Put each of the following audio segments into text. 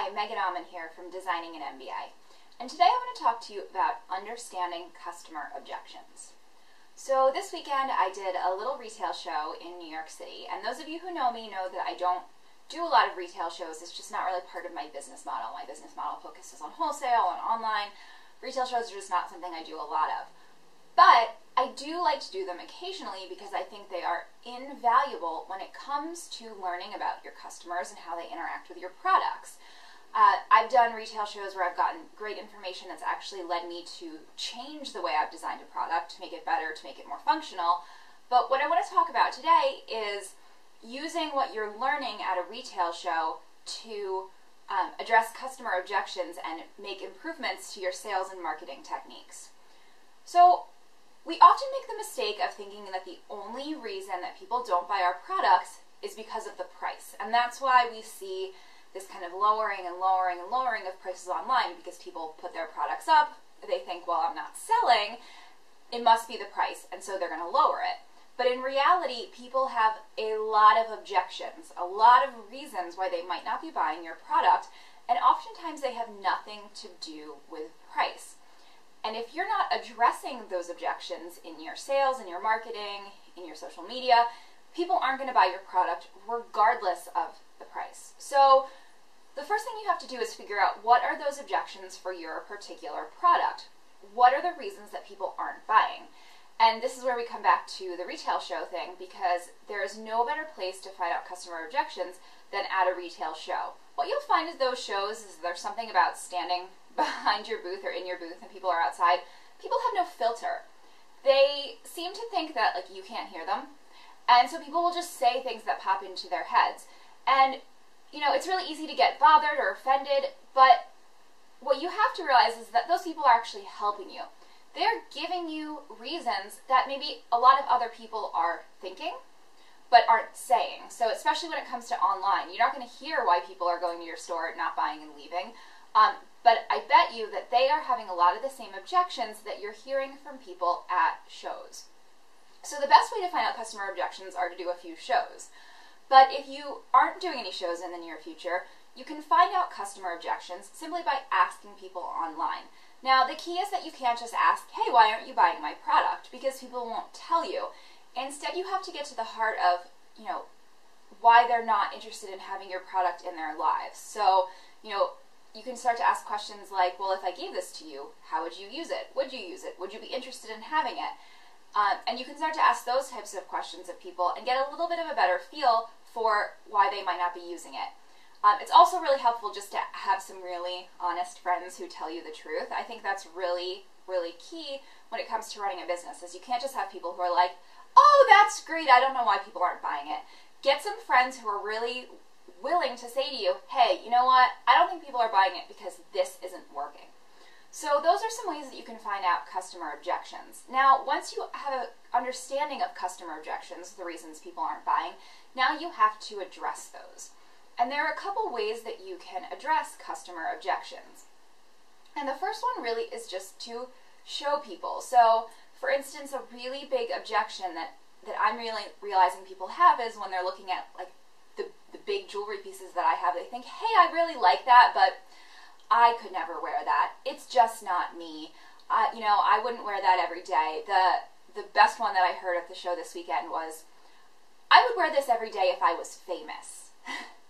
Hi, Megan Auman here from Designing an MBA. And today I want to talk to you about understanding customer objections. So this weekend I did a little retail show in New York City, and those of you who know me know that I don't do a lot of retail shows. It's just not really part of my business model. My business model focuses on wholesale and online. Retail shows are just not something I do a lot of. But I do like to do them occasionally because I think they are invaluable when it comes to learning about your customers and how they interact with your products. I've done retail shows where I've gotten great information that's actually led me to change the way I've designed a product, to make it better, to make it more functional. But what I want to talk about today is using what you're learning at a retail show to address customer objections and make improvements to your sales and marketing techniques. So we often make the mistake of thinking that the only reason that people don't buy our products is because of the price. And that's why we see this kind of lowering and lowering and lowering of prices online, because people put their products up, they think, well, I'm not selling, it must be the price, and so they're going to lower it. But in reality, people have a lot of objections, a lot of reasons why they might not be buying your product, and oftentimes they have nothing to do with price. And if you're not addressing those objections in your sales, in your marketing, in your social media, people aren't going to buy your product regardless of the price. So the first thing you have to do is figure out what are those objections for your particular product. What are the reasons that people aren't buying? And this is where we come back to the retail show thing, because there is no better place to find out customer objections than at a retail show. What you'll find at those shows is there's something about standing behind your booth or in your booth and people are outside. People have no filter. They seem to think that you can't hear them, and so people will just say things that pop into their heads. And it's really easy to get bothered or offended, but what you have to realize is that those people are actually helping you. They're giving you reasons that maybe a lot of other people are thinking but aren't saying. So especially when it comes to online, you're not going to hear why people are going to your store, not buying and leaving. But I bet you that they are having a lot of the same objections that you're hearing from people at shows. So the best way to find out customer objections are to do a few shows. But if you aren't doing any shows in the near future, you can find out customer objections simply by asking people online. Now, the key is that you can't just ask, hey, why aren't you buying my product? Because people won't tell you. Instead, you have to get to the heart of, why they're not interested in having your product in their lives. So, you can start to ask questions like, well, if I gave this to you, how would you use it? Would you use it? Would you be interested in having it? And you can start to ask those types of questions of people and get a little bit of a better feel for why they might not be using it. It's also really helpful just to have some really honest friends who tell you the truth. I think that's really, really key when it comes to running a business, is you can't just have people who are like, oh, that's great, I don't know why people aren't buying it. Get some friends who are really willing to say to you, hey, you know what, I don't think people are buying it because this isn't working. So those are some ways that you can find out customer objections. Now, once you have an understanding of customer objections, the reasons people aren't buying, now you have to address those. And there are a couple ways that you can address customer objections. And the first one really is just to show people. So, for instance, a really big objection that I'm really realizing people have is when they're looking at the big jewelry pieces that I have, they think, hey, I really like that, but I could never wear that. It's just not me. I wouldn't wear that every day. The best one that I heard at the show this weekend was, I would wear this every day if I was famous.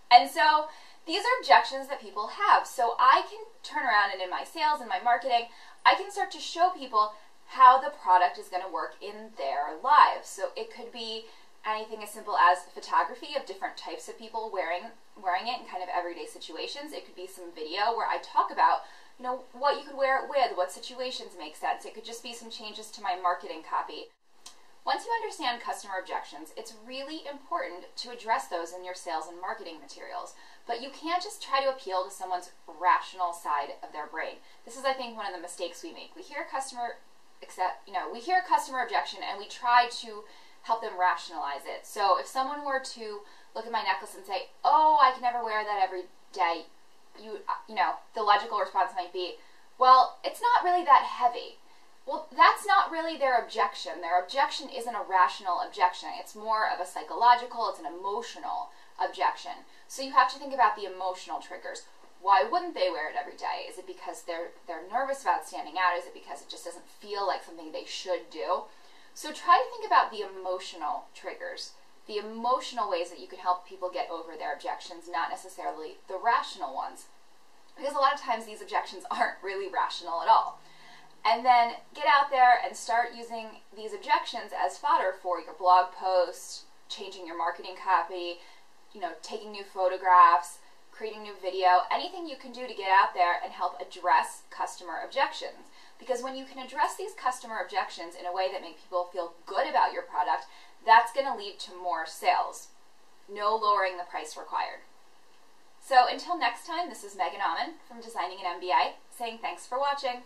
And so these are objections that people have. So I can turn around and in my sales and my marketing, I can start to show people how the product is going to work in their lives. So it could be anything as simple as photography of different types of people wearing it in kind of everyday situations. It could be some video where I talk about, what you could wear it with, what situations make sense. It could just be some changes to my marketing copy. Once you understand customer objections, it's really important to address those in your sales and marketing materials. But you can't just try to appeal to someone's rational side of their brain. This is, I think, one of the mistakes we make. We hear a customer objection and we try to help them rationalize it. So if someone were to look at my necklace and say, oh, I can never wear that every day, the logical response might be, well, it's not really that heavy. Well, that's not really their objection. Their objection isn't a rational objection. It's more of a psychological, it's an emotional objection. So you have to think about the emotional triggers. why wouldn't they wear it every day? Is it because they're nervous about standing out? Is it because it just doesn't feel like something they should do? So try to think about the emotional triggers, the emotional ways that you can help people get over their objections, not necessarily the rational ones. Because a lot of times these objections aren't really rational at all. And then get out there and start using these objections as fodder for your blog posts, changing your marketing copy, taking new photographs, creating new video, anything you can do to get out there and help address customer objections. Because when you can address these customer objections in a way that makes people feel good about your product, that's going to lead to more sales. No lowering the price required. So until next time, this is Auman from Designing an MBA, saying thanks for watching.